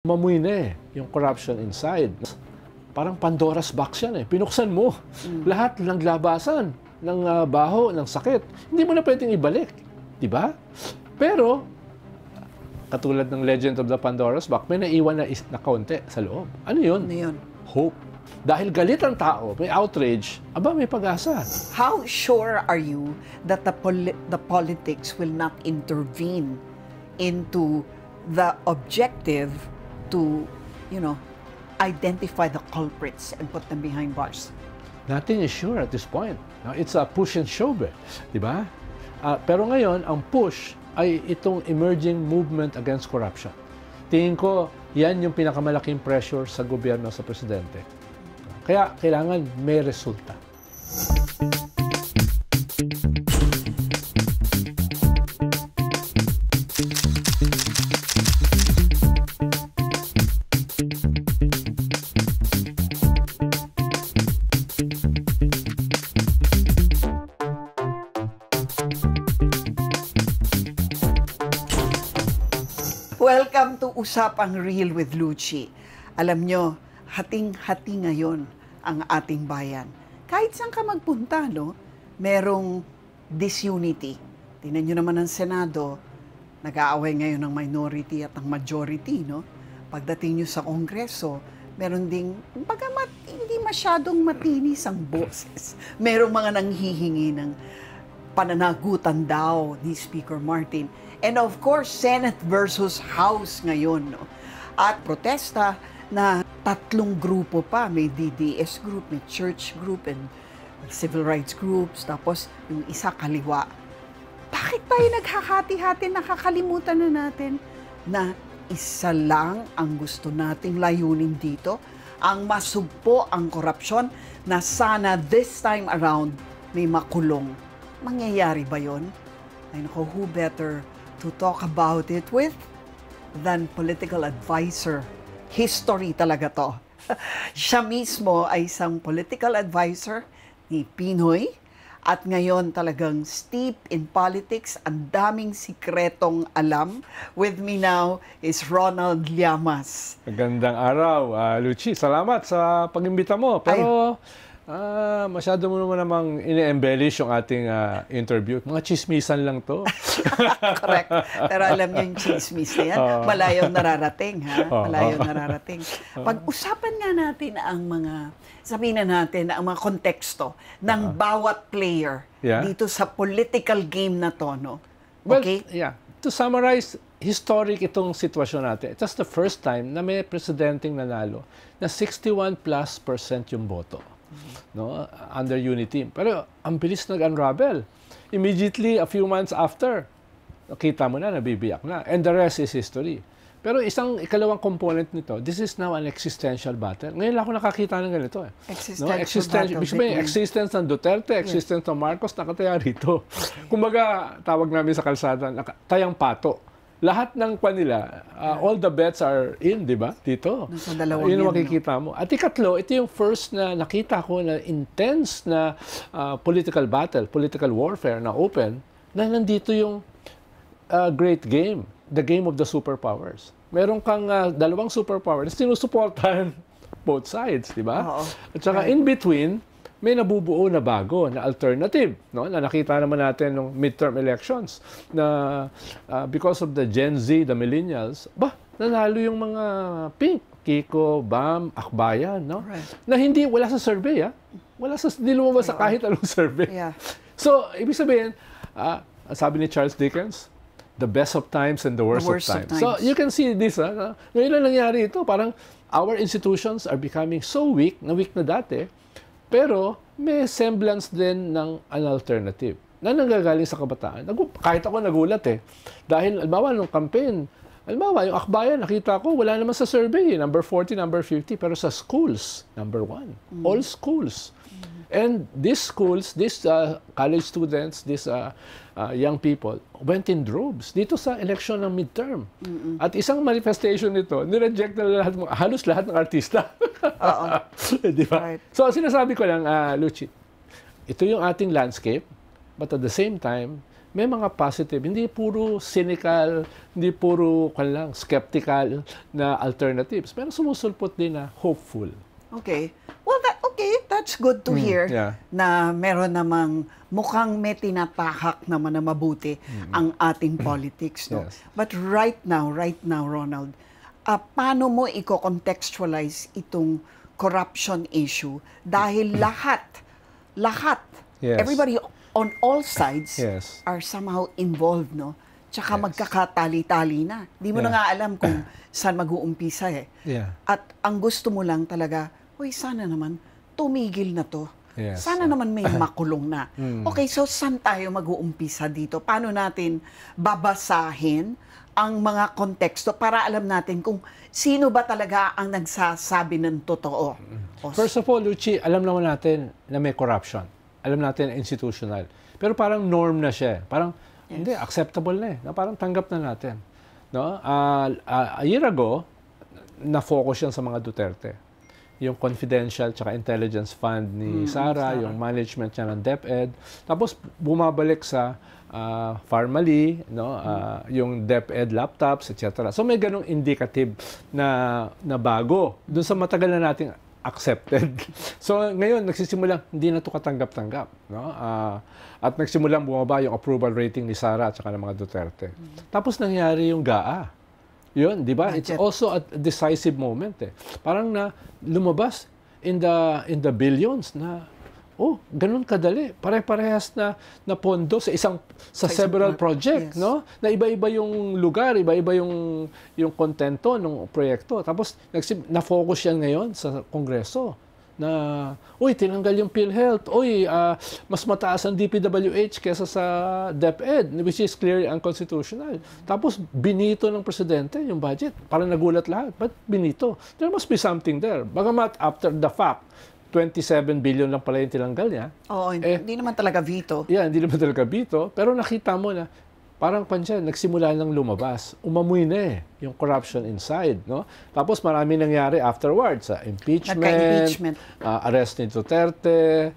Mamoy na yung corruption inside. Parang Pandora's box yan Pinuksan mo. Lahat ng labasan, ng baho, ng sakit. Hindi mo na pwedeng ibalik. Diba? Pero, katulad ng Legend of the Pandora's box, may naiwan na kaunti sa loob. Ano yun? Ano yun? Hope. Dahil galit ang tao, may outrage, aba may pag-asa. How sure are you that the politics will not intervene into the objective to, identify the culprits and put them behind bars? Nothing is sure at this point. It's a push and shove, di ba? Pero ngayon, ang push ay itong emerging movement against corruption. Tingin ko, yan yung pinakamalaking pressure sa gobyerno, sa presidente. Kaya kailangan may resulta. Welcome to Usapang Real with Luchi. Alam nyo, hating-hati ngayon ang ating bayan. Kahit saan ka magpunta, merong disunity. Tingnan nyo naman ang Senado, nag-aaway ngayon ng minority at ng majority, Pagdating nyo sa Kongreso, meron ding, bagamat hindi masyadong matinis ang boses. Merong mga nanghihingi ng pananagutan daw ni Speaker Martin. And of course, Senate versus House ngayon. At protesta na tatlong grupo pa. May DDS group, may church group, and civil rights groups. Tapos yung isa kaliwa. Bakit tayo naghahati-hati, nakakalimutan na natin na isa lang ang gusto nating layunin dito? Ang masugpo ang korupsyon na sana this time around may makulong. Mangyayari ba yun? Ay nako, who better to talk about it with than political advisor. History talaga to. Siya mismo ay isang political advisor ni Pinoy at ngayon talagang steep in politics, ang daming sikretong alam. With me now is Ronald Llamas. Magandang araw, Luchi. Salamat sa pag-imbita mo. Pero masyado mo namang ini-embellish yung ating interview. Mga chismisan lang to. Correct. Pero alam niyo yung chismis na yan, malayong nararating, Malayong nararating. Pag-usapan nga natin ang mga, sabihin na natin, ang mga konteksto ng bawat player dito sa political game na to, Okay? Well, to summarize, historic itong sitwasyon natin. It's the first time na may presidenteng nanalo na 61+% yung boto. Under unity. Pero ang bilis nag-unravel. Immediately, a few months after, kita mo na, nabibiyak na. And the rest is history. Pero ikalawang component nito, this is now an existential battle. Ngayon lang ako nakakita ng ganito. Existential battle. Existence ng Duterte, existence ng Marcos, nakataya rito. Kumbaga, tawag namin sa kalsada, tayang pato. Lahat ng kanila, all the bets are in, di ba? Dito. Yun ang makikita mo. At ikatlo, ito yung first na nakita ko na intense na political battle, political warfare na open, na nandito yung great game, the game of the superpowers. Meron kang dalawang superpowers, sinusuportahan both sides, di ba? At saka in between, may nabubuo na bago, na alternative, na nakita naman natin nung midterm elections, na because of the Gen Z, the millennials, nanalo yung mga pink, Kiko, Bam, Akbayan, na wala sa survey, hindi lumabas sa kahit anong survey. So, ibig sabihin, sabi ni Charles Dickens, the best of times and the worst of times. So, you can see this, ngayon lang nangyari ito, parang our institutions are becoming so weak na dati, pero may semblance din ng an alternative na nanggagaling sa kabataan. Kahit ako nagulat Dahil, albawa, nung campaign, yung Akbayan, nakita ko, wala naman sa survey, number 40, number 50, pero sa schools, number 1. All schools. And these schools, these college students, these young people, went in droves dito sa election ng midterm. At isang manifestation nito, nireject na halos lahat ng artista. Di ba? Right. So, sinasabi ko lang, Luchi, ito yung ating landscape, but at the same time, may mga positive, hindi puro cynical, hindi puro skeptical na alternatives. Pero sumusulpot din na hopeful. Okay. Well, that's good to hear na meron namang mukhang may tinatahak naman na mabuti ang ating politics. No? Yes. But right now, Ronald, paano mo i-contextualize itong corruption issue? Dahil lahat, everybody on all sides are somehow involved, no? Tsaka magkakatali-tali na. Di mo na nga alam kung saan mag-uumpisa eh. At ang gusto mo lang talaga, sana naman tumigil na to. Sana naman may makulong na. Okay, so saan tayo mag-uumpisa dito? Paano natin babasahin ang mga konteksto para alam natin kung sino ba talaga ang nagsasabi ng totoo? First of all, Lucy, alam naman natin na may corruption. Alam natin na institutional. Pero parang norm na siya. Parang, hindi, acceptable na eh. Na parang tanggap na natin. No? A year ago, na-focus yan sa mga Duterte. Yung confidential tsaka intelligence fund ni Sara, yung management niya ng DepEd. Tapos bumabalik sa Pharmally, no? Yung DepEd laptops, etc. So may ganong indicative na bago dun sa matagal na nating accepted. So ngayon nagsisimulang hindi na to katanggap-tanggap, no? At nagsimulang bumaba yung approval rating ni Sara at saka ng mga Duterte. Tapos nangyari yung GAA. Yun, di ba? It's also a decisive moment eh. Parang na lumabas in the billions na ganun kadali. Pare-parehas na pondo sa several project, no? Na iba-iba yung lugar, iba-iba yung kontento ng proyekto. Tapos na-focus yan ngayon sa Kongreso na tinanggal yung PhilHealth. Mas mataas ang DPWH kesa sa DepEd, which is clearly unconstitutional. Tapos binito ng presidente yung budget. Parang nagulat lahat. But binito? There must be something there. Bagamat after the fact, 27 billion lang pala yung tinanggal niya. Hindi naman talaga veto. Hindi naman talaga veto. Pero nakita mo na parang nagsimula lang lumabas. Umamoy na yung corruption inside, no? Tapos marami nangyari afterwards. Impeachment, arrest ni Duterte,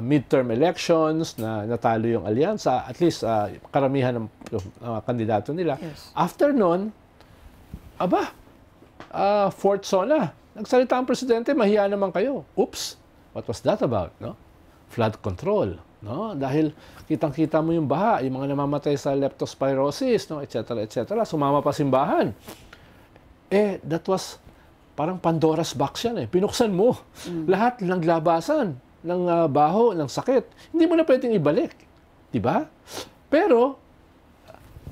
midterm elections, na natalo yung alyansa, at least karamihan ng kandidato nila. After nun, fourth zona. Nagsalita ang presidente, mahiya naman kayo. Oops, what was that about, no? Flood control, no? Dahil kitang-kita mo yung baha, yung mga namamatay sa leptospirosis, no, etc., etc. Sumama pa simbahan. That was parang Pandora's box yan eh. Pinuksan mo. Lahat naglabasan ng baho, ng sakit. Hindi mo na pwedeng ibalik. Diba? Pero,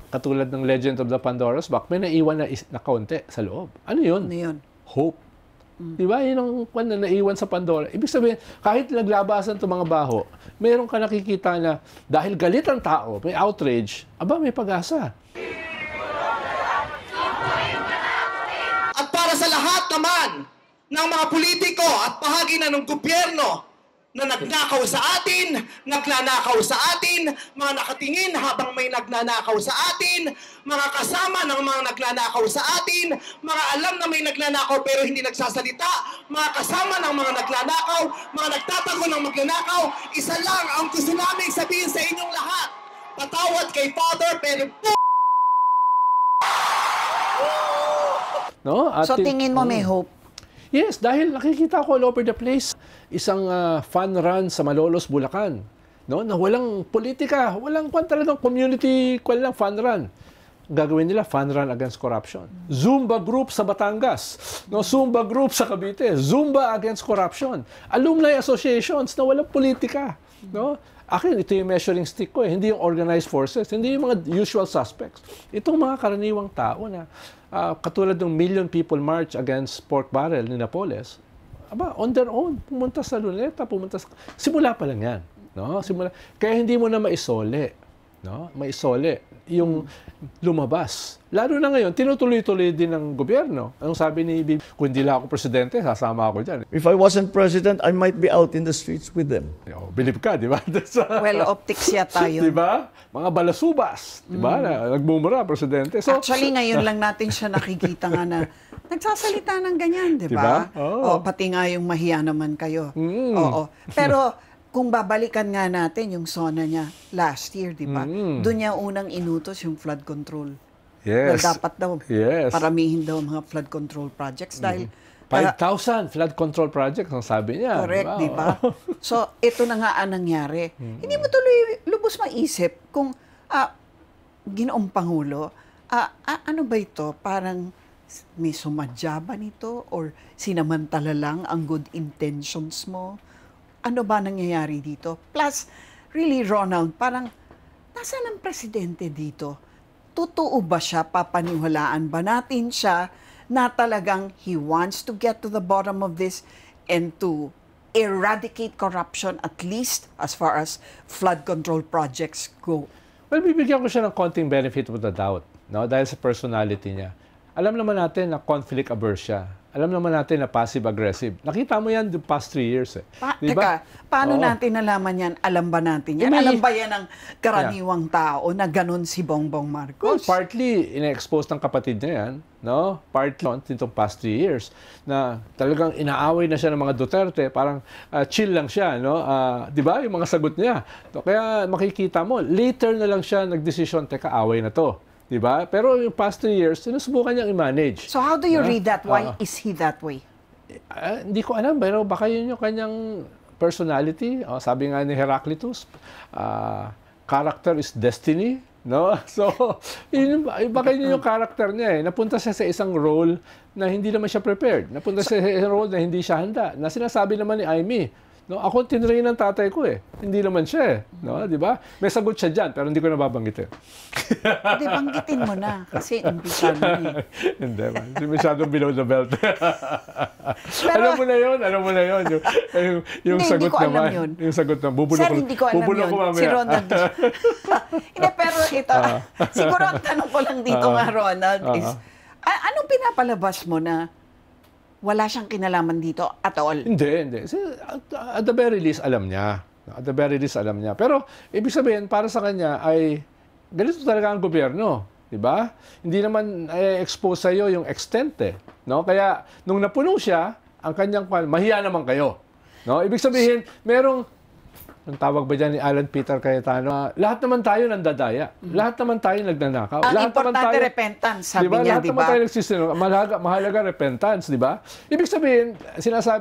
katulad ng Legend of the Pandora's Box, may naiwan na kaunti sa loob. Ano yun? Ano yun? Hope. Diba? Yun ang na naiwan sa Pandora. Ibig sabihin, kahit naglabasan itong mga baho, meron ka nakikita na dahil galit ang tao, may outrage, may pag-asa. At para sa lahat naman ng mga politiko at bahagi na ng gobyerno na nagnakaw sa atin, nagnanakaw sa atin, mga nakatingin habang may nagnanakaw sa atin, mga kasama ng mga nagnanakaw sa atin, mga alam na may nagnanakaw pero hindi nagsasalita, mga kasama ng mga nagnanakaw, mga nagtatago ng magnanakaw, isa lang ang gusto namin sabihin sa inyong lahat. Patawad kay Father pero no? So tingin mo may hope? Yes, dahil nakikita ko all over the place isang fun run sa Malolos, Bulacan, no? Na walang politika, walang talagang community, fun run. Gagawin nila fun run against corruption. Zumba group sa Batangas, no? Zumba group sa Cavite, Zumba against corruption. Alumni associations na walang politika, no? Akin, ito yung measuring stick ko hindi yung organized forces, hindi yung mga usual suspects. Itong mga karaniwang tao na katulad ng Million People March against Pork Barrel ni Napoles, on their own, pumunta sa Luneta, simula pa lang yan. No? Kaya hindi mo na maisole. No? Maisole yung lumabas. Lalo na ngayon, tinutuloy-tuloy din ng gobyerno. Anong sabi ni Bibi? Kung hindi lang ako presidente, sasama ako dyan. If I wasn't president, I might be out in the streets with them. Believe ka, di ba? Well, optics yata yun. Di ba? Mga balasubas. Di ba? Nagmumura, presidente. So, actually, ngayon lang natin siya nakikita nga na nagsasalita ng ganyan, di ba? Diba? Pati nga yung mahiya naman kayo. Oo. Pero, kung babalikan nga natin yung SONA niya last year, di ba? Doon niya unang inutos yung flood control. Yes. Na dapat daw Yes. paramihin daw mga flood control projects dahil 5,000 flood control projects ang sabi niya. correct, Wow. di ba? So, ito na nga ang nangyari. Hindi mo tuloy lubos maisip kung Ginoong Pangulo, ano ba ito? Parang may sumadya ba nito? Or sinamantala lang ang good intentions mo? Ano ba nangyayari dito? Plus, really, Ronald, parang nasaan ang presidente dito? Totoo ba siya? Papaniwalaan ba natin siya na talagang he wants to get to the bottom of this and to eradicate corruption, at least as far as flood control projects go? Well, bibigyan ko siya ng konting benefit of the doubt, no? Dahil sa personality niya. Alam naman natin na conflict averse siya. Alam naman natin na passive-aggressive. Nakita mo yan the past 3 years. Di ba? Teka, paano Oo. natin nalaman yan? Alam ba natin yan? May- Alam ba yan ng karaniwang tao na ganun si Bongbong Well, Marcos? partly, ina-expose ng kapatid niya yan, no? Partly, nitong past 3 years, na talagang inaaway na siya ng mga Duterte, parang chill lang siya, no? Di ba? Yung mga sagot niya. So, kaya makikita mo, later na lang siya nagdesisyon, teka, away na to. Di ba? Pero yung past 3 years, sinusubukan niyang i-manage. So how do you read that? Why is he that way? Hindi ko alam, pero baka yun yung kanyang personality. Sabi nga ni Heraclitus, character is destiny. No? So, baka yun yung character niya. Napunta siya sa isang role na hindi naman siya prepared. Napunta siya sa isang role na hindi siya handa. Na sinasabi naman ni Amy, no, ako tinrain ng tatay ko Hindi naman siya no, di ba? May sagot siya diyan, pero hindi ko nababanggitin. Hindi, banggitin mo na. Kasi umpisa na Hindi man. Hindi masyadong below the belt. Alam mo na yun. Yung Hindi, sagot hindi ko alam naman. yun. Yung sagot na bubulok Sir, hindi ko alam bubulok yun. ko mamaya. Si Ronald. Hindi, pero ito, siguro ang tanong ko lang dito nga, Ronald, is, anong pinapalabas mo na wala siyang kinalaman dito at all? Hindi. At the very least, alam niya. At the very least, alam niya. Pero, ibig sabihin, para sa kanya ay ganito talaga ang gobyerno. Di ba? Hindi naman expose sa'yo yung extent no? Kaya, nung napuno siya, ang kanyang mahiya naman kayo. No? Ibig sabihin, merong, ang tawag ba dyan ni Alan Peter Cayetano, lahat naman tayo nandadaya. Lahat naman tayo nagnanakaw. Ang Lahat naman importante tayo, repentance, sabi diba? niya, Lahat di naman ba? tayo nagsisinungaling. Mahalaga repentance, di ba? Ibig sabihin,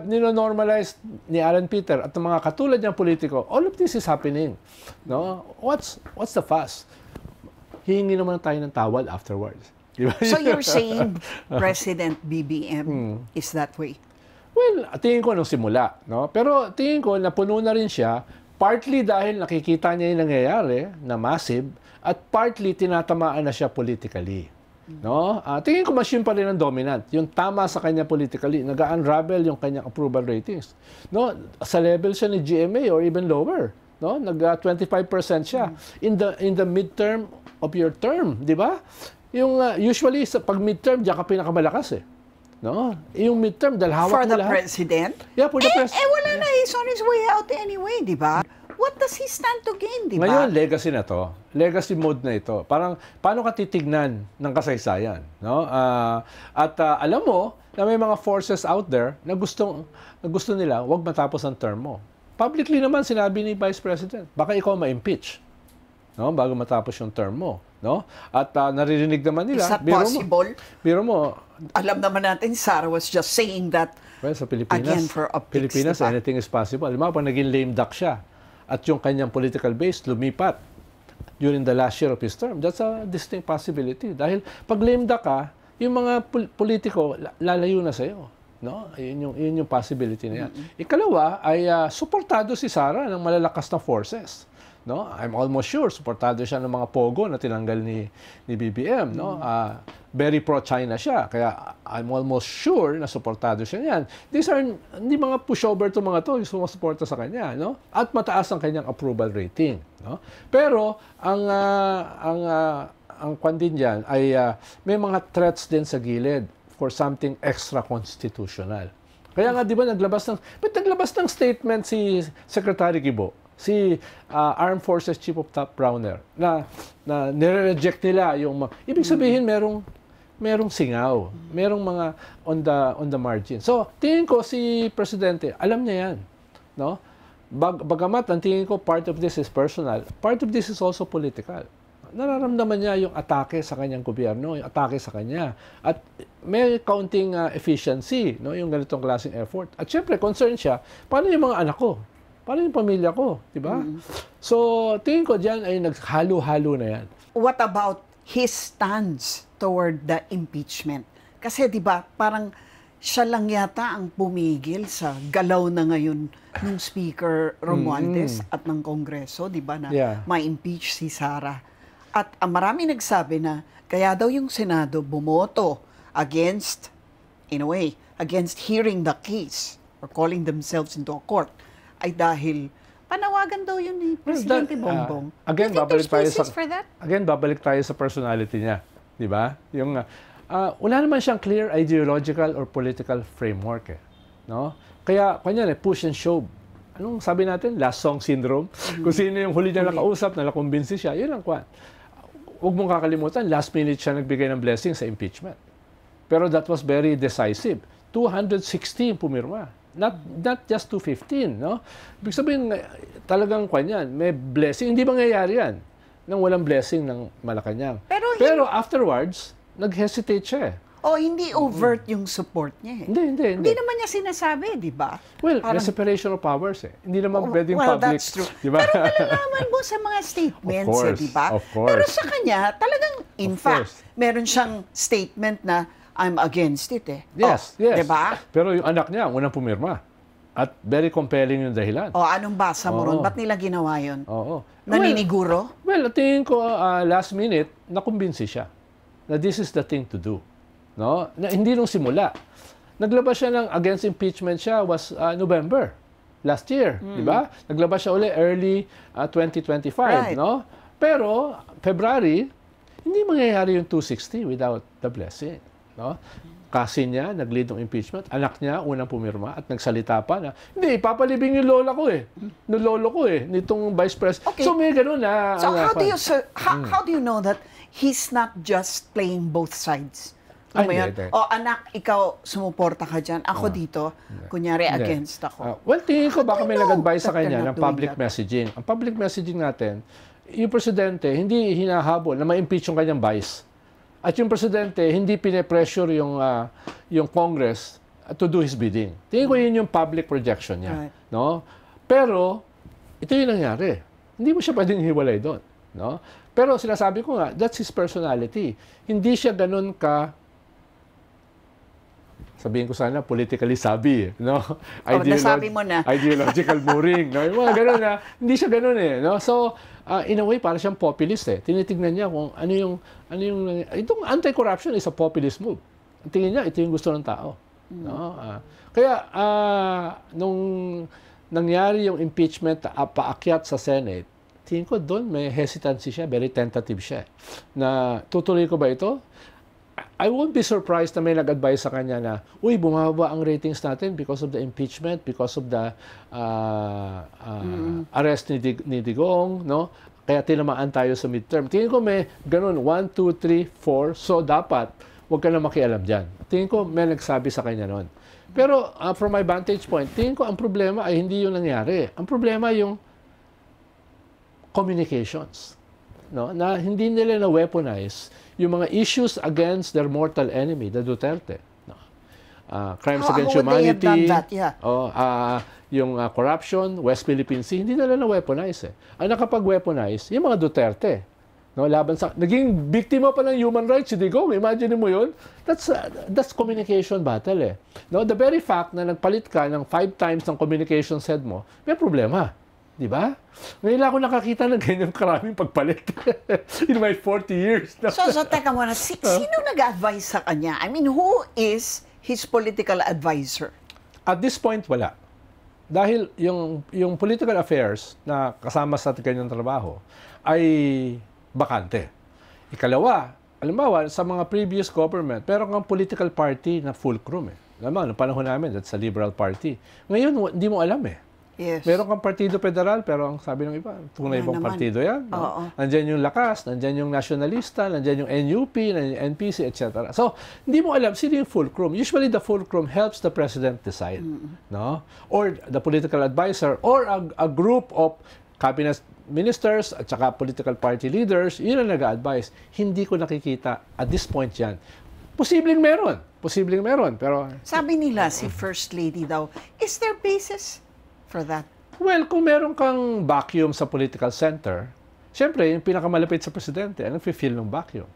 nino-normalize ni Alan Peter at ng mga katulad niyang politiko, all of this is happening. No? What's the fuss? Hihingi naman tayo ng tawad afterwards. Di ba? So you're saying President BBM is that way? Well, tingin ko nung simula, no? Pero tingin ko napuno na rin siya partly dahil nakikita niya yung nangyayari na massive at partly tinatamaan na siya politically. No? Tingin ko machine pa rin ang dominant. Yung tama sa kanya politically, nag-unravel yung kanyang approval ratings. No? Sa level siya ni GMA or even lower. No? Nag-25% siya. In the midterm of your term, di ba? Yung usually sa pag midterm, diyan ka pinakamalakas No? Yung midterm, dahil hawak For mo the lahat. president? Yeah, for the president. Wala na. He's on his way out anyway, di ba? What does he stand to gain, di ba? Ngayon, legacy na to. Legacy mode na ito. Parang, paano ka titignan ng kasaysayan? No? Alam mo, na may mga forces out there na gusto nila, wag matapos ang term mo. Publicly naman, sinabi ni Vice President, baka ikaw ma-impeach. No? Bago matapos yung term mo. No? At naririnig naman nila, Is that possible? Biro mo, Alam naman natin, Sarah was just saying that well, sa Pilipinas, again for optics, Pilipinas, diba? anything is possible. Alam mo, pag naging lame duck siya, at yung kanyang political base lumipat during the last year of his term, that's a distinct possibility. Dahil pag lame duck ka, yung mga politiko lalayo na sa'yo. No? Yun yung possibility na yan. Ikalawa ay suportado si Sara ng malalakas na forces. No? I'm almost sure suportado siya ng mga pogo na tinanggal ni BBM, no? Very pro-China siya. Kaya I'm almost sure na suportado siya niyan. These are hindi mga pushover to mga to, yung sumusuporta sa kanya, no? At mataas ang kanyang approval rating, no? Pero ang kwan din diyan ay may mga threats din sa gilid for something extra constitutional. Kaya nga 'di ba naglabas ng statement si Secretary Guibo, si Armed Forces Chief of Staff Browner na nire-reject nila yung ibig sabihin merong singaw, merong mga on the margin. So, tingin ko si Presidente, alam niya 'yan, no? bagamat ang tingin ko part of this is personal, part of this is also political. Nararamdaman niya yung atake sa kanyang gobyerno, yung atake sa kanya. At may kaunting efficiency, no, yung ganitong klaseng effort. At syempre, concern siya, paano yung mga anak ko? Paano yung pamilya ko? Diba? So, tingin ko dyan ay naghalo-halo na yan. What about his stance toward the impeachment? Kasi di ba parang siya lang yata ang pumigil sa galaw na ngayon ng Speaker Romualdez at ng Kongreso, di ba, na ma-impeach si Sara. At marami nagsabi na kaya daw yung Senado bumoto against, in a way, against hearing the case or calling themselves into a court ay dahil panawagan daw yun ni Presidente Bongbong. Again, Do you think there's basis for that? Again, babalik tayo sa personality niya. Di ba? Yung, wala naman siyang clear ideological or political framework. No? Kaya, kanya push and shove. Anong sabi natin? Last song syndrome. Kung sino yung huli niya nakausap, nakumbinsi siya, yun ang kwan. Huwag mong kakalimutan, last minute siya nagbigay ng blessing sa impeachment. Pero that was very decisive. 216 pumirma. Not just 215, no? Ibig sabihin, talagang kwan yan, may blessing. Hindi mangyayari yan nang walang blessing ng Malacanang. Pero afterwards, nag-hesitate siya eh. Hindi overt yung support niya eh. Hindi. Hindi naman niya sinasabi, di ba? Well, may separation of powers eh. Hindi naman pwedeng public. That's true. Diba? Pero malalaman mo sa mga statements, di ba? Of course. Pero sa kanya, talagang, in fact, meron siyang statement na I'm against it eh. Yes. Di ba? Pero yung anak niya, unang pumirma. At very compelling yung dahilan. Anong basa mo ron? Ba't nila ginawa yun? Naniniguro? Well, tingin ko, last minute, nakumbinsi siya na this is the thing to do. No? Na, hindi nung simula. Naglabas siya ng against impeachment siya was November last year, di ba? Naglabas siya uli early 2025, right. No? Pero February, hindi mangyayari yung 260 without the blessing, no? Kasi niya, nag-lead ng impeachment, anak niya, unang pumirma, at nagsalita pa na, hindi, papalibing yung lola ko eh. Yung lolo ko eh, nitong vice president. Okay. So may ganun na. So how do you know that he's not just playing both sides? Anak, ikaw, sumuporta ka dyan. Ako dito, kunyari, against ako. Well, tingin ko baka may nag-advise sa kanya ng public messaging. Ang public messaging natin, yung presidente, hindi hinahabol na ma-impeach yung kanyang vice. At yung presidente, hindi pine-pressure yung Congress to do his bidding. Tingin ko yun yung public projection niya. Right. No? Pero, ito yung nangyari. Hindi mo siya pwedeng hiwalay doon. No? Pero sinasabi ko nga, that's his personality. Hindi siya ganun sabihin ko sana, politically savvy, no? Nasabi mo na. Ideological mooring, no? Yung mga ganun na, hindi siya ganun eh, no? So, in a way, para siyang populist eh. Tinitignan niya kung ano yung, itong anti-corruption is a populist move. Tingin niya, ito yung gusto ng tao. No? Kaya, nung nangyari yung impeachment paakyat sa Senate, tingin ko doon may hesitancy siya, very tentative siya. Na tutuloy ko ba ito? I won't be surprised na may nag-advise sa kanya na, bumaba ang ratings natin because of the impeachment, because of the arrest ni Digong, no? Kaya tinamaan tayo sa midterm. Tingin ko may ganun, 1, 2, 3, 4, so dapat, huwag ka na makialam dyan. Tingin ko may nagsabi sa kanya noon. Pero from my vantage point, tingin ko ang problema ay hindi yung nangyari. Ang problema yung communications. No? Na hindi nila na-weaponize yung mga issues against their mortal enemy, the Duterte. No? Crimes against humanity, yung corruption, West Philippine Sea, hindi nila na-weaponize. Ang nakapag-weaponize, yung mga Duterte. No, laban sa naging biktima pa ng human rights si Digong. Imagine mo 'yun. That's communication battle eh. No, the very fact na nagpalit ka ng 5 times ng communication head mo, may problema. Di ba? Ngayon ako nakakita ng ganyang karaming pagpalit in my 40 years. No? So teka muna, sino nag-advise sa kanya? I mean, who is his political advisor? At this point, wala. Dahil yung political affairs na kasama sa kanyang trabaho ay bakante. Ikalawa, alimbawa, sa mga previous government, pero kang political party na fulcrum eh. Alam mo, noong panahon namin, that's a Liberal Party. Ngayon, hindi mo alam eh. Yes. Meron kang partido federal, pero ang sabi ng iba, tunay Wala bang naman. partido yan? Oo. Nandyan yung Lakas, nandyan yung Nationalista, nandyan yung NUP, nandyan yung NPC, etc. So, hindi mo alam sino yung fulcrum. Usually, the fulcrum helps the president decide. No? Or the political advisor, or a group of cabinet ministers at saka political party leaders, yun ang nag-a-advise. Hindi ko nakikita at this point yan. Posibleng meron. Posibleng meron. Pero, Sabi nila, si First Lady daw, is there basis for that? well, kung meron kang vacuum sa political center, siyempre, yung pinakamalapit sa presidente, ang nag-feel ng vacuum.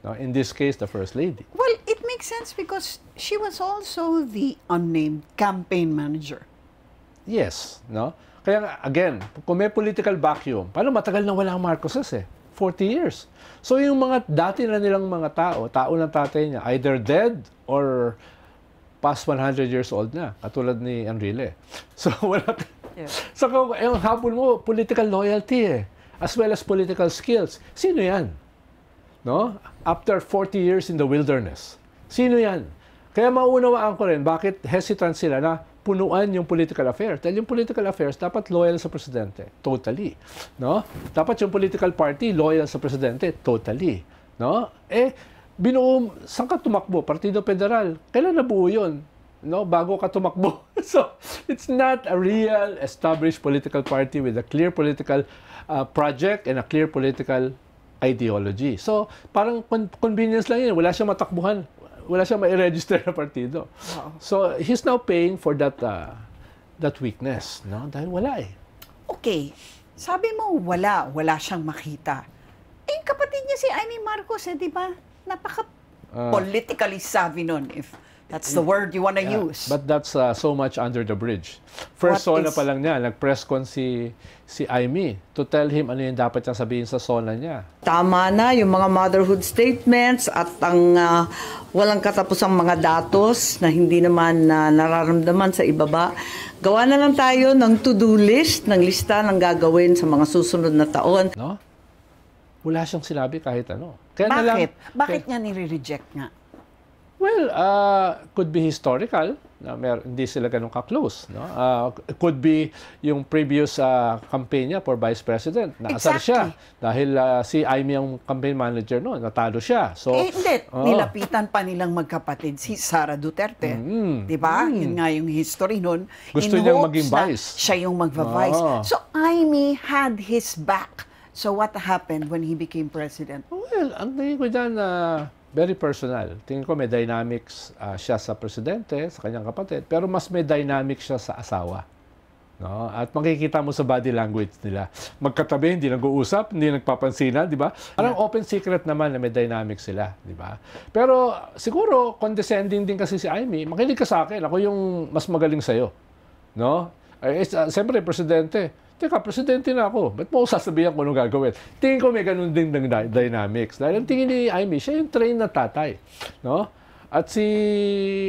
No? In this case, the First Lady. Well, it makes sense because she was also the unnamed campaign manager. Yes. No? Kaya nga, again, kung may political vacuum, paano matagal na wala ang Marcoses 40 years. So yung mga dati na nilang mga tao ng tatay niya, either dead or past 100 years old na, katulad ni Enrile. So wala. Yeah. So yung habol mo, political loyalty as well as political skills. Sino yan? No? After 40 years in the wilderness. Sino yan? Kaya maunawaan ko rin bakit hesitant sila na punuan yung political affairs. Dahil yung political affairs dapat loyal sa presidente. Totally. No? Dapat yung political party loyal sa presidente. Totally. No? Binuo, saan ka tumakbo? Partido Federal. Kailan nabuo yun? No? Bago ka tumakbo. So, it's not a real established political party with a clear political project and a clear political ideology. So, parang convenience lang yun. Wala siyang matakbuhan. Wala siyang ma-register na partido. So, he's now paying for that weakness. No? Dahil wala Okay, sabi mo wala siyang makita. Yung kapatid niya si Amy Marcos, di ba? Napaka-politically savvy nun, if that's the word you wanna use. But that's so much under the bridge. First What SONA is- pa lang niya, nag-press con si Amy to tell him ano yung dapat niyang sabihin sa SONA niya. Tama na yung mga motherhood statements at ang walang katapusang mga datos na hindi naman nararamdaman sa ibaba. Gawa na lang tayo ng to-do list, ng lista ng gagawin sa mga susunod na taon. No? Wala siyang sinabi kahit ano. Kaya na lang, Bakit? Bakit niya nire-reject nga? well, could be historical. Na hindi sila ganun ka-close. No? Could be yung previous campaign niya for Vice President. Naasar siya. Dahil si Amy ang campaign manager noon. Natalo siya. So, Hindi. Nilapitan pa nilang magkapatid si Sara Duterte. Di ba? Yun nga yung history nun. Gusto In niyang hopes maging na vice. siya yung magva-vice. Oo. So, Amy had his back. So, what happened when he became president? well, ang tingin ko dyan very personal. Tingin ko may dynamics siya sa presidente, sa kanyang kapatid, pero mas may dynamics siya sa asawa. No? At makikita mo sa body language nila. Magkatabi, hindi nag-uusap, hindi nagpapansinan, di ba? Parang open secret naman na may dynamics sila, di ba? Pero siguro, condescending din kasi si Amy, makinig ka sa akin, ako yung mas magaling sa'yo. No? Siyempre, presidente, teka, presidente na ako. Ba't mo sasabihan kung anong gagawin? Tingin ko may ganun din ng dynamics. Dahil ang tingin ni Amy, siya yung trained na tatay. No? At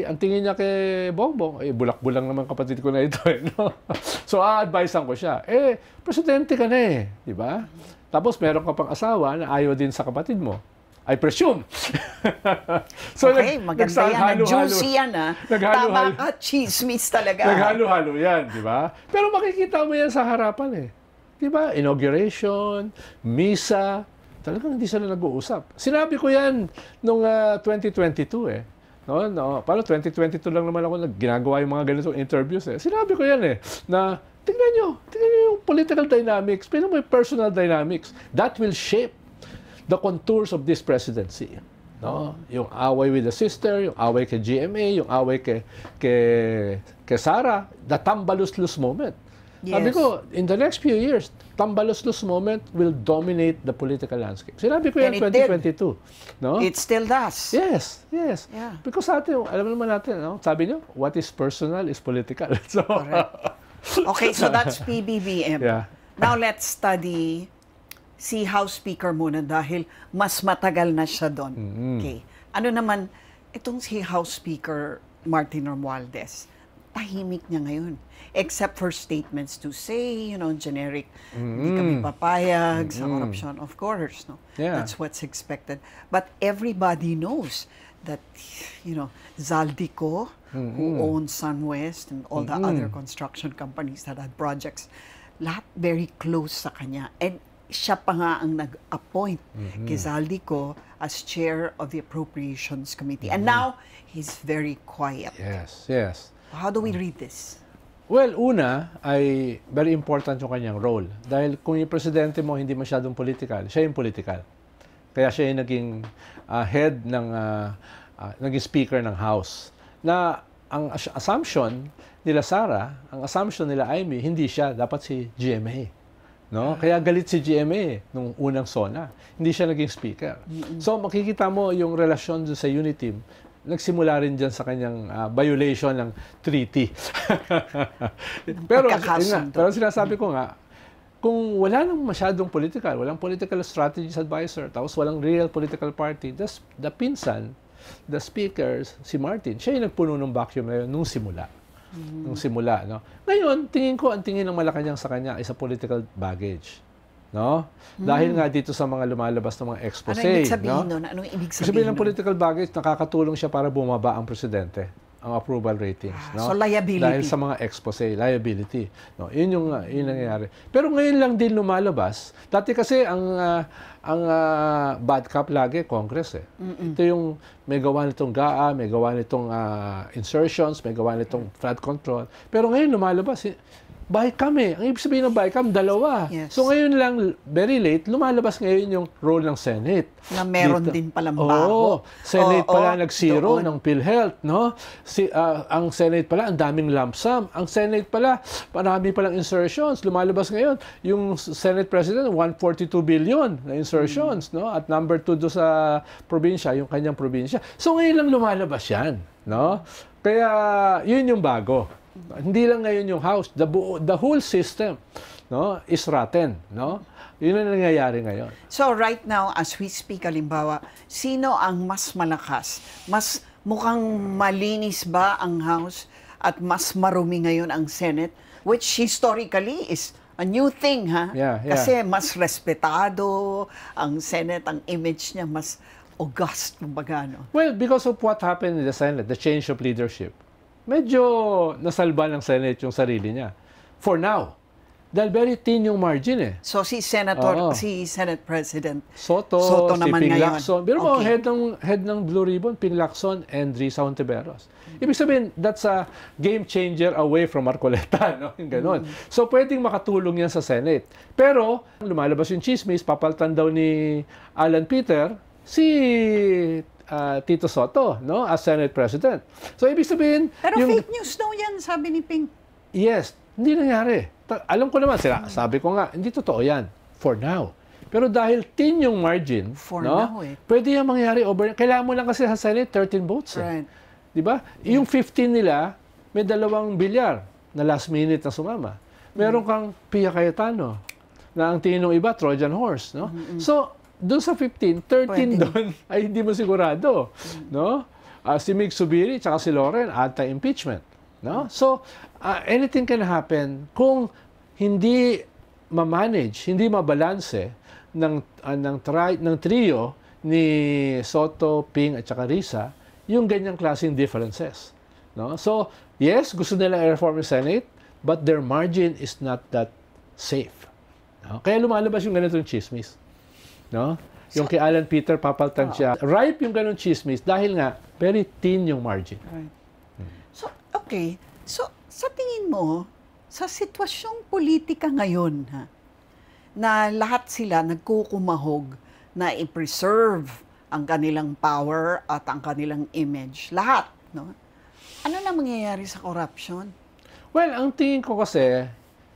ang tingin niya kay Bongbong, bulak-bulang naman kapatid ko na ito. No? So, a-advisean ko siya. Presidente ka na di ba? Tapos meron ka pang asawa na ayaw din sa kapatid mo. I presume. So, Okay, maganda yan. Juicy yan, Tama ka, chismis talaga. Naghalo-halo yan, di ba? Pero makikita mo yan sa harapan Di ba? Inauguration, misa, talagang hindi sila nag-uusap. Sinabi ko yan nung 2022 No, paano 2022 lang naman ako ginagawa yung mga ganitong interviews Sinabi ko yan na tingnan nyo yung political dynamics, pero may personal dynamics. That will shape the contours of this presidency. No? Yung away with the sister, yung away kay GMA, yung away kay Sara, the tambaluslos moment. Yes. Sabi ko, in the next few years, tambaluslos moment will dominate the political landscape. Sinabi ko yan And it 2022. No? It still does. Yes. Yeah. Because sa atin, alam naman natin, sabi niyo, what is personal is political. So, Okay, so that's PBBM. Yeah. Now let's study si House Speaker muna dahil mas matagal na siya doon. Okay. Ano naman, itong si House Speaker Martin Romualdez, tahimik niya ngayon. Except for statements to say, generic, hindi kami papayag sa corruption, of course. No? Yeah. That's what's expected. But everybody knows that, Zaldico, who owns SunWest and all the other construction companies that had projects, lahat very close sa kanya. And siya pa nga ang nag-appoint kay Zaldico as chair of the Appropriations Committee. And now, he's very quiet. Yes, yes. How do we read this? Well, una ay very important yung kanyang role. Dahil kung yung presidente mo hindi masyadong political, siya yung political. Kaya siya yung naging head ng, naging speaker ng House. Na ang assumption nila Sara, ang assumption nila Amy, hindi siya, dapat si GMA. No? Kaya galit si GMA nung unang SONA. Hindi siya naging speaker. So makikita mo yung relasyon sa Uniteam, nagsimula rin dyan sa kanyang violation ng treaty. pero sinasabi ko nga, kung wala nang masyadong political, walang political strategies advisor, tapos walang real political party, the pinsan, the speakers, si Martin, siya yung nagpuno ng vacuum na yun nung simula. Nung simula, no? Ngayon, tingin ko, ang tingin ng Malacanang sa kanya is a political baggage. No? Dahil nga dito sa mga lumalabas ng mga expose. Ano ibig sabihin nun? Anong ibig sabihin ng political baggage, nakakatulong siya para bumaba ang presidente, ang approval ratings. No? So, liability. Dahil sa mga expose, liability. No? Yun nangyayari. Pero ngayon lang din lumalabas. Dati kasi ang bad cop lagi, Congress eh. Ito yung may gawa nitong GAA, may gawa nitong insertions, may gawa nitong flood control. Pero ngayon lumalabas, BICAM eh. Ang ibig sabihin ng BICAM, dalawa. Yes. So ngayon lang, very late, lumalabas ngayon yung role ng Senate. Na meron dito. din palang bago. Oo. Senate pala nag-zero doon. ng PhilHealth, no? Ang Senate pala, ang daming lump sum. Ang Senate pala, marami palang insertions. Lumalabas ngayon, yung Senate President, 142 billion na insertions, no? At number 2 do sa probinsya, yung kanyang probinsya. So ngayon lang lumalabas yan, no? Kaya, yun yung bago. Hindi lang ngayon yung House, the whole system, no, is rotten, no? Yun ang nangyayari ngayon. So right now, as we speak, halimbawa, sino ang mas malakas? Mas mukhang malinis ba ang House at mas marumi ngayon ang Senate? Which historically is a new thing, ha? Yeah. Kasi mas respetado ang Senate, ang image niya mas august, kumbaga, no? Well, because of what happened in the Senate, the change of leadership, medyo nasalba ng Senate yung sarili niya. For now. Dahil very thin yung margin eh. So si Senate President Soto si naman Ping ngayon. Lacson. Pero head ng Blue Ribbon, Ping Lacson and Risa Hontiveros. Ibig sabihin, that's a game changer away from Marcoleta. No? Yung ganon. So pwedeng makatulong yan sa Senate. Pero lumalabas yung chismis, papalitan daw ni Alan Peter si Tito Soto, no, as Senate President. So ibig sabihin, Pero fake news daw yan, sabi ni Ping. Yes, hindi nangyari. Alam ko naman, sabi ko nga, hindi totoo yan. For now. Pero dahil thin yung margin, pwede yan mangyari over. Kailangan mo lang kasi sa Senate 13 votes. Right. Di ba? Yung 15 nila, may 2 bilyar na last minute na sumama. Meron kang Pia Cayetano na ang tingin ng iba, Trojan horse. No? So, doon sa 15, 13 doon ay hindi mo sigurado, no? Si Mig Subiri at si Loren anti-impeachment, no? So, anything can happen kung hindi ma-manage, hindi mabalanse ng trio ni Soto, Ping at saka Risa yung ganyang klaseng differences, no? So, yes, gusto nila i-reform yung Senate, but their margin is not that safe. No? Kaya lumalabas yung ganitong chismis. No? Yung kay Alan Peter, papaltan siya. Ripe yung ganun chismis dahil nga, very thin yung margin. Right. So, okay. So, sa tingin mo, sa sitwasyong politika ngayon, na lahat sila nagkukumahog na i-preserve ang kanilang power at ang kanilang image. Lahat, no? Ano na mangyayari sa corruption? Well, ang tingin ko kasi,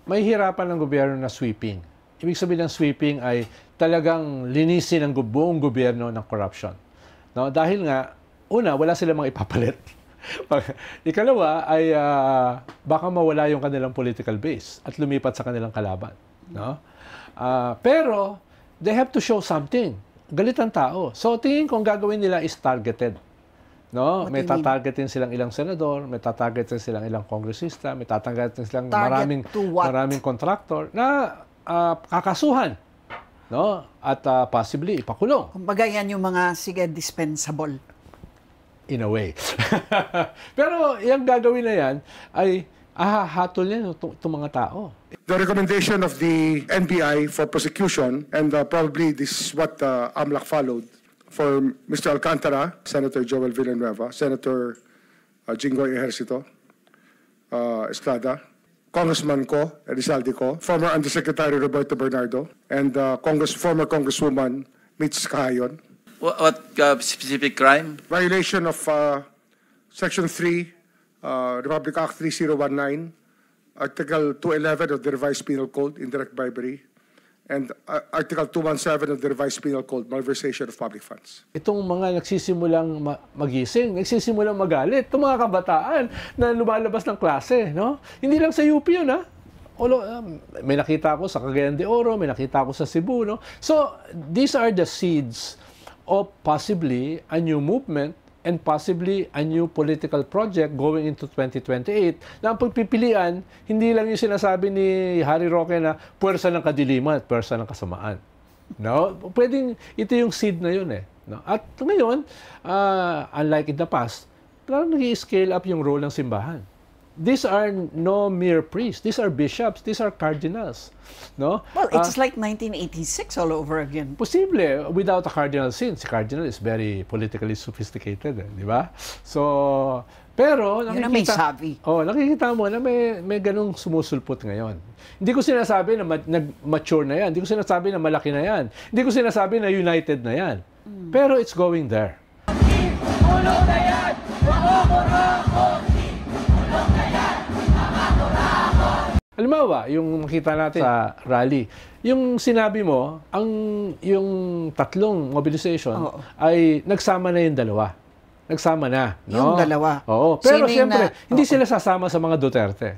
may hirapan ng gobyerno na sweeping. Ibig sabihin ng sweeping ay talagang linisin ang buong gobyerno ng corruption. No? Dahil nga, una, wala silang mga ipapalit. Ikalawa ay baka mawala yung kanilang political base at lumipat sa kanilang kalaban. No? Pero, they have to show something. Galit ang tao. So, tingin kong gagawin nila is targeted. No? May tatargetin silang ilang senador, may tatargetin silang ilang kongresista, may tatargetin silang maraming contractor na kakasuhan, no? At possibly ipakulong. Kumbaga yan yung mga, dispensable. in a way. Pero yung gagawin na yan ay hatol yan itong mga tao. The recommendation of the NBI for prosecution, and probably this is what AMLAC followed, for Mr. Alcantara, Senator Joel Villanueva, Senator Jinggoy Ejercito Estrada, Congressman Ko, Elizalde Ko, former Undersecretary Roberto Bernardo, and former Congresswoman Mitch Cahayon. What specific crime? Violation of Section 3, Republic Act 3019, Article 211 of the Revised Penal Code, indirect bribery, and Article 217 of the Revised Penal Code, malversation of public funds. Itong mga nagsisimulang magising, nagsisimulang magalit, itong mga kabataan na lumalabas ng klase, no? Hindi lang sa UP yun, ha? May nakita ako sa Cagayan de Oro, may nakita ako sa Cebu, no? So, these are the seeds of possibly a new movement and possibly a new political project going into 2028 na ang pagpipilian, hindi lang yung sinasabi ni Harry Roque na puwersa ng kadiliman at puwersa ng kasamaan. No? Pwedeng ito yung seed na yun eh. No? At ngayon, unlike in the past, parang nag-i-scale up yung role ng simbahan. These are no mere priests. These are bishops. These are cardinals. No? Well, it's like 1986 all over again. Posible. Without a cardinal sin. Si cardinal is very politically sophisticated. Di ba? So, pero Yun ang may sabi. Nakikita mo na may ganung sumusulpot ngayon. Hindi ko sinasabi na nag-mature na yan. Hindi ko sinasabi na malaki na yan. Hindi ko sinasabi na united na yan. Pero it's going there. Halimbawa, yung makita natin sa rally, yung sinabi mo, yung tatlong mobilization ay nagsama na yung dalawa. Nagsama na. No? Yung dalawa. Oo. Pero siyempre, hindi sila sasama sa mga Duterte.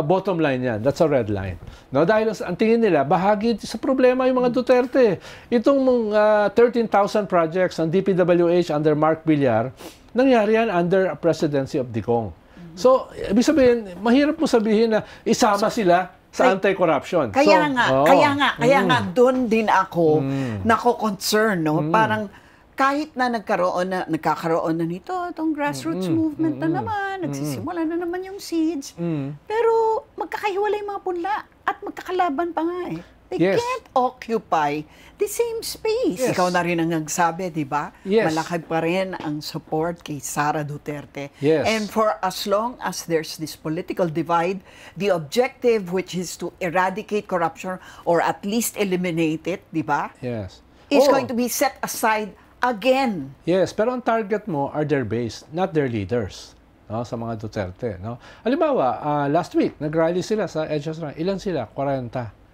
Bottom line yan. That's a red line. No? Dahil ang tingin nila, bahagi sa problema yung mga Duterte. Itong 13,000 projects ng DPWH under Mark Villar, nangyari yan under a presidency of Digong. So, ibig sabihin, mahirap mo sabihin na isama sila sa anti-corruption. Kaya nga, doon din ako nako-concern, no? Parang kahit na nagkakaroon na nito, itong grassroots movement na naman, nagsisimula na naman yung seeds, pero magkakahiwalay mga punla at magkakalaban pa nga eh. They can't occupy the same space. Yes. Ikaw na rin ang nagsabi, di ba? Yes. Malaki pa rin ang support kay Sara Duterte. Yes. And for as long as there's this political divide, the objective, which is to eradicate corruption or at least eliminate it, di ba? Yes. Is going to be set aside again. Yes, pero ang target mo are their base, not their leaders. No, sa mga Duterte. No? Halimbawa, last week, nag-rally sila sa EDSA. Ilan sila? 40.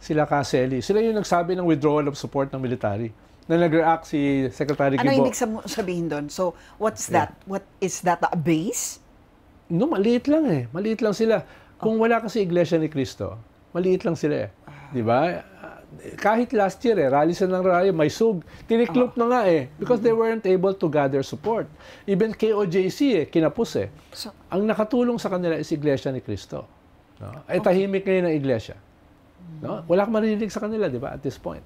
Sila Caseli. Sila yung nagsabi ng withdrawal of support ng military. Na nag-react si Secretary Gibo. Ano ibig sabihin doon? So, what's that? What is that, a base? No, maliit lang eh. Maliit lang sila. Kung wala kasi Iglesia ni Cristo, maliit lang sila eh. Di ba? Kahit last year rally sila ng rally, may sug. Tiniklop na nga eh. Because they weren't able to gather support. Even KOJC kinapos eh. So, ang nakatulong sa kanila is Iglesia ni Cristo. No? Ay tahimik ngayon ang Iglesia. No? Wala kang marinig sa kanila, di ba, at this point.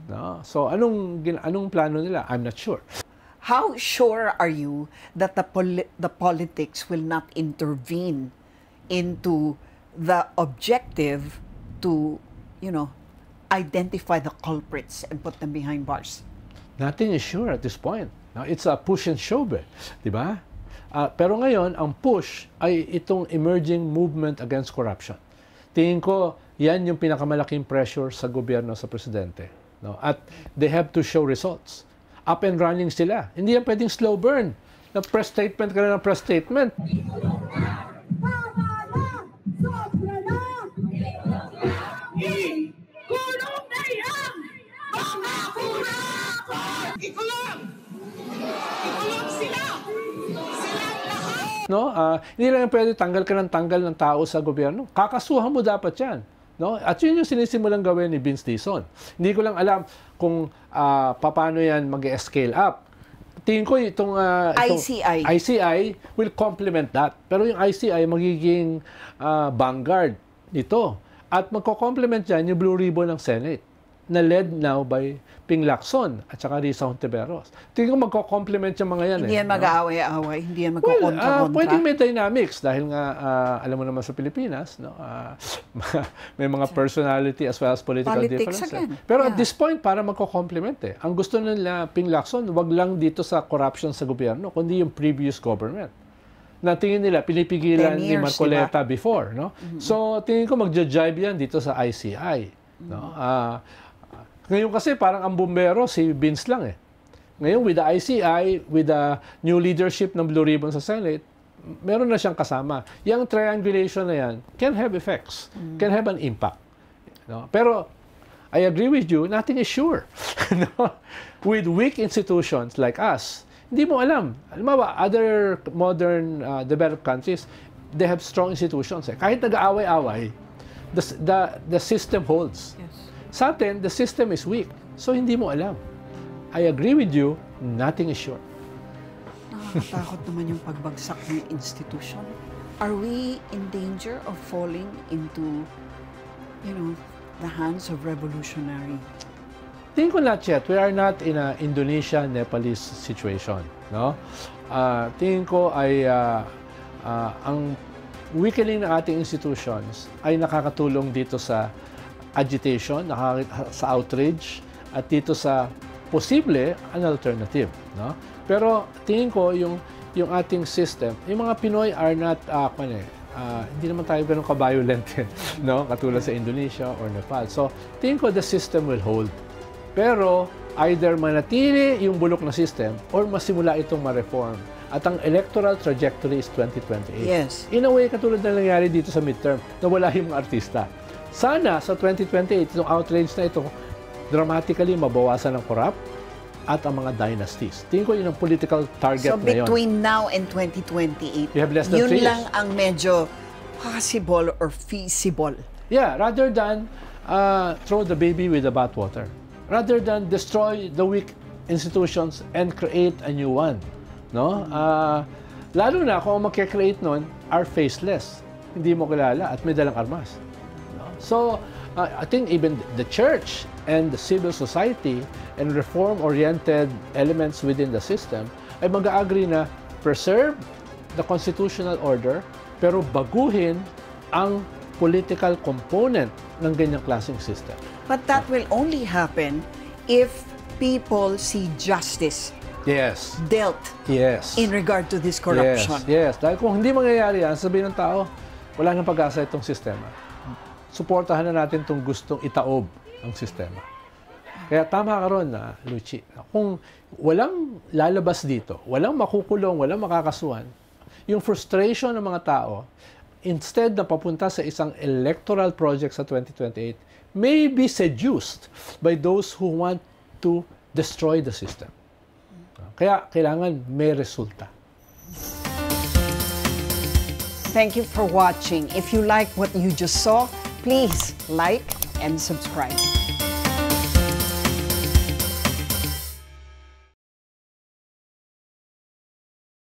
No? So, anong plano nila? I'm not sure. how sure are you that the politics will not intervene into the objective to, identify the culprits and put them behind bars? Nothing is sure at this point. No, it's a push and shove, di ba? Pero ngayon, ang push ay itong emerging movement against corruption. Tingin ko, yan yung pinakamalaking pressure sa gobyerno, sa presidente. No? At they have to show results. Up and running sila. Hindi yan pwedeng slow burn. Na press statement ka na ng press statement. No? Hindi lang pwede tanggal ka ng tanggal ng tao sa gobyerno. Kakasuhan mo dapat yan. No? At yun yung sinisimulang gawin ni Vince Dizon. Hindi ko lang alam kung paano yan mag-scale up. Tingin ko itong ICI will complement that. Pero yung ICI magiging vanguard nito. At magko-complement yan yung Blue Ribbon ng Senate na led now by Ping Lacson at saka Risa Hontiveros. Tingin ko magko-complement yung mga yan. Hindi yan no? mag-aaway-aaway, hindi yan Well, magkukontra-kontra. pwedeng may dynamics dahil nga, alam mo naman sa Pilipinas, no? May mga personality as well as political Politics differences. again. Pero Yeah. at this point, para magko-complement eh. Ang gusto nila Ping Lacson, wag lang dito sa corruption sa gobyerno, kundi yung previous government. Na tingin nila, pinipigilan 10 ni years, Marcoleta before. No? So, tingin ko magja-jibe yan dito sa ICI. No? Ngayon kasi parang ang bumbero si Vince lang eh. Ngayon with the ICI, with the new leadership ng Blue Ribbon sa Senate, meron na siyang kasama. Yung triangulation na yan can have effects, can have an impact. No? Pero I agree with you, nothing is sure. No? With weak institutions like us, hindi mo alam. Alam mo ba, other modern developed countries, they have strong institutions. Eh. Kahit nag-aaway-away, the system holds. Yes. Sa atin, the system is weak. So, hindi mo alam. I agree with you, nothing is sure. Nakakatakot naman yung pagbagsak ng institution. Are we in danger of falling into, the hands of revolutionary? Tingin ko not yet. We are not in a Indonesia-Nepalese situation. No? Tingin ko ay ang weakening ng ating institutions ay nakakatulong dito sa agitation, sa outrage, at dito sa posible an alternative. No? Pero tingin ko yung ating system, yung mga Pinoy are not, hindi naman tayo ganun ka-violent, no? Katulad sa Indonesia or Nepal. So, tingin ko the system will hold. Pero, either manatili yung bulok na system or masimula itong ma-reform. At ang electoral trajectory is 2028. Yes. In a way, katulad na nangyari dito sa midterm, na wala yung mga artista. Sana sa 2028, itong outrage na ito, dramatically mabawasan ng corrupt at ang mga dynasties. Tingin ko yun ang political target So na yun. between now and 2028, We have less than 3 yun years. lang ang medyo possible or feasible. Yeah, rather than throw the baby with the bathwater. Rather than destroy the weak institutions and create a new one. No? Lalo na kung ang magkakreate nun are faceless. Hindi mo kilala at may dalang armas. No? So, I think even the church and the civil society and reform-oriented elements within the system ay mag-agree na preserve the constitutional order pero baguhin ang political component ng ganyang klaseng system. But that will only happen if people see justice Yes. dealt Yes. in regard to this corruption. Yes. Dahil kung hindi mangyayari yan, sabihin ng tao, wala nang pag-asa itong sistema. Suportahan na natin itong gustong itaob ang sistema. Kaya tama ka ron, Luchi. Kung walang lalabas dito, walang makukulong, walang makakasuhan, yung frustration ng mga tao, instead na papunta sa isang electoral project sa 2028, may be seduced by those who want to destroy the system. Kaya kailangan may resulta. Thank you for watching. If you like what you just saw, please like and subscribe.